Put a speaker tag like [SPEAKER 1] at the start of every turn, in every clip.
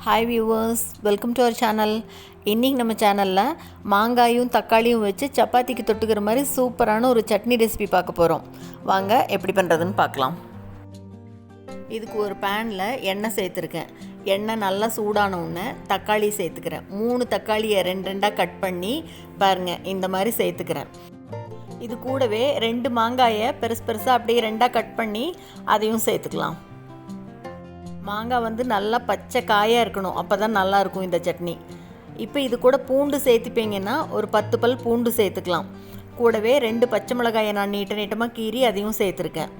[SPEAKER 1] Hi viewers, welcome to our channel. இன்றைக்கி நம்ம சேனலில் மாங்காயும் தக்காளியும் வச்சு சப்பாத்திக்கு தொட்டுக்கிற மாதிரி சூப்பரான ஒரு சட்னி ரெசிபி பார்க்க போகிறோம். வாங்க எப்படி பண்ணுறதுன்னு பார்க்கலாம். இதுக்கு ஒரு பேனில் எண்ணெய் சேர்த்துருக்கேன். எண்ணெய் நல்லா சூடான உடனே தக்காளி சேர்த்துக்கிறேன். 3 தக்காளியை 2 கட் பண்ணி பாருங்கள், இந்த மாதிரி சேர்த்துக்கிறேன். இது கூடவே 2 மாங்காயை பெருசாக அப்படியே 2 கட் பண்ணி அதையும் சேர்த்துக்கலாம். மாங்காய் நல்லா பச்சை காயாக இருக்கணும், அப்போ தான் நல்லாயிருக்கும் இந்த சட்னி. இப்போ இது கூட பூண்டு சேர்த்துப்பீங்கன்னா ஒரு 10 பல் பூண்டு சேர்த்துக்கலாம். கூடவே 2 பச்சை மிளகாயை நான் நீட்டமாக கீறி அதையும் சேர்த்துருக்கேன்.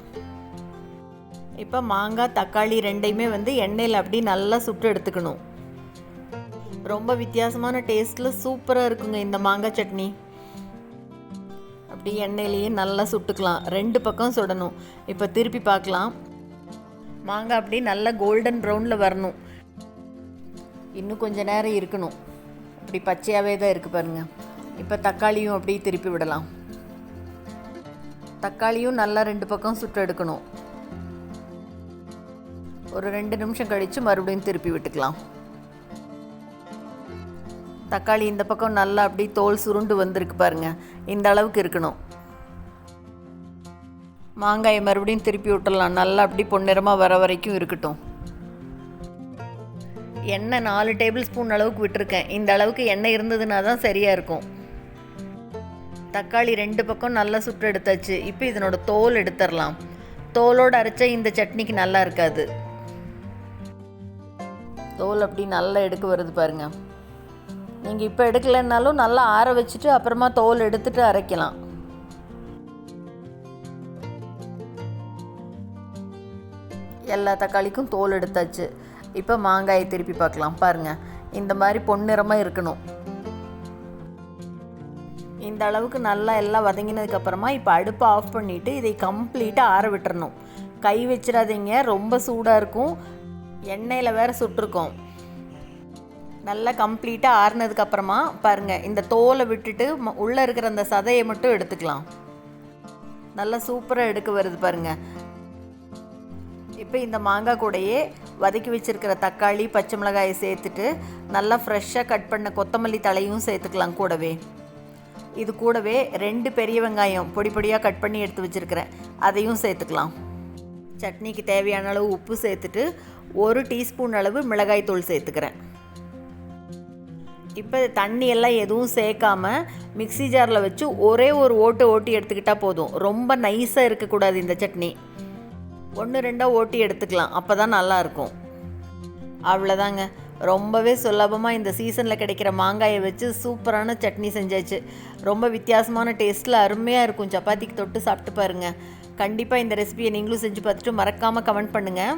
[SPEAKER 1] இப்போ மாங்காய் தக்காளி ரெண்டையுமே எண்ணெயில் அப்படி நல்லா சுட்டு எடுத்துக்கணும். ரொம்ப வித்தியாசமான டேஸ்ட்டில் சூப்பராக இருக்குங்க இந்த மாங்காய் சட்னி. அப்படி எண்ணெயிலேயே நல்லா சுட்டுக்கலாம். 2 பக்கம் சுடணும். இப்போ திருப்பி பார்க்கலாம். மாங்காய் அப்படி நல்லா கோல்டன் ப்ரௌனில் வரணும். இன்னும் கொஞ்சம் நேரம் இருக்கணும். அப்படி பச்சையாகவே தான் இருக்குது பாருங்கள். இப்போ தக்காளியும் அப்படி திருப்பி விடலாம். தக்காளியும் நல்லா 2 பக்கம் சுட்டு எடுக்கணும். ஒரு 2 நிமிஷம் கழித்து மறுபடியும் திருப்பி விட்டுக்கலாம். தக்காளி இந்த பக்கம் நல்லா அப்படி தோல் சுருண்டு வந்திருக்கு பாருங்கள். இந்த அளவுக்கு இருக்கணும். மாங்காயை மறுபடியும் திருப்பி விட்டுடலாம். நல்லா அப்படி பொன்னிறமாக வர வரைக்கும் இருக்கட்டும். எண்ணெய் 4 டேபிள் ஸ்பூன் அளவுக்கு விட்டுருக்கேன். இந்த அளவுக்கு எண்ணெய் இருந்ததுன்னா தான் சரியாக இருக்கும். தக்காளி 2 பக்கம் நல்லா சுட்டு எடுத்தாச்சு. இப்போ இதனோட தோல் எடுத்துடலாம். தோலோடு அரைச்சா இந்த சட்னிக்கு நல்லா இருக்காது. தோல் அப்படி நல்லா எடுக்க வருது பாருங்கள். நீங்கள் இப்போ எடுக்கலைன்னாலும் நல்லா ஆற வச்சுட்டு அப்புறமா தோல் எடுத்துகிட்டு அரைக்கலாம். எல்லா தக்காளிக்கும் தோல் எடுத்தாச்சு. இப்போ மாங்காயை திருப்பி பார்க்கலாம். பாருங்கள், இந்த மாதிரி பொன்னிறமாக இருக்கணும். இந்த அளவுக்கு நல்லா எல்லாம் வதங்கினதுக்கப்புறமா இப்போ அடுப்பை ஆஃப் பண்ணிவிட்டு இதை கம்ப்ளீட்டாக ஆற விட்டுறணும். கை வச்சிடாதீங்க, ரொம்ப சூடாக இருக்கும். எண்ணெயில் வேறு சுட்டிருக்கோம். நல்லா கம்ப்ளீட்டாக ஆறுனதுக்கப்புறமா பாருங்கள், இந்த தோலை விட்டுட்டு உள்ளே இருக்கிற அந்த சதையை மட்டும் எடுத்துக்கலாம். நல்லா சூப்பராக எடுக்க வருது பாருங்கள். இப்போ இந்த மாங்காய் கூடையே வதக்கி வச்சுருக்கிற தக்காளி பச்சை மிளகாயை சேர்த்துட்டு நல்லா ஃப்ரெஷ்ஷாக கட் பண்ண கொத்தமல்லி தலையும் சேர்த்துக்கலாம். கூடவே இது கூடவே 2 பெரிய வெங்காயம் பொடி பொடியாக கட் பண்ணி எடுத்து வச்சுருக்கிறேன், அதையும் சேர்த்துக்கலாம். சட்னிக்கு தேவையான அளவு உப்பு சேர்த்துட்டு 1 டீஸ்பூன் அளவு மிளகாய் தூள் சேர்த்துக்கிறேன். இப்போ தண்ணி எல்லாம் எதுவும் சேர்க்காமல் மிக்ஸி ஜாரில் வச்சு ஒரே ஒரு ஓட்டி எடுத்துக்கிட்டால் போதும். ரொம்ப நைஸாக இருக்கக்கூடாது இந்த சட்னி. 1-2 ஓட்டி எடுத்துக்கலாம், அப்போ தான் நல்லாயிருக்கும். அவ்வளோதாங்க, ரொம்பவே சுலபமாக இந்த சீசனில் கிடைக்கிற மாங்காயை வச்சு சூப்பரான சட்னி செஞ்சாச்சு. ரொம்ப வித்தியாசமான டேஸ்ட்டில் அருமையாக இருக்கும். சப்பாத்திக்கு தொட்டு சாப்பிட்டு பாருங்கள். கண்டிப்பாக இந்த ரெசிபியை நீங்களும் செஞ்சு பார்த்துட்டு மறக்காமல் கமெண்ட் பண்ணுங்கள்.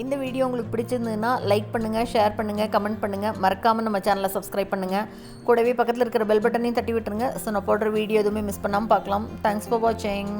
[SPEAKER 1] இந்த வீடியோ உங்களுக்கு பிடிச்சிருந்ததுன்னா லைக் பண்ணுங்கள், ஷேர் பண்ணுங்கள், கமெண்ட் பண்ணுங்கள். மறக்காமல் நம்ம சேனலை சப்ஸ்கிரைப் பண்ணுங்கள். கூடவே பக்கத்தில் இருக்கிற பெல் பட்டனையும் தட்டி விட்டுருங்க. ஸோ நான் போடுற வீடியோ எதுவுமே மிஸ் பண்ணாமல் பார்க்கலாம். தேங்க்ஸ் ஃபார் வாட்சிங்.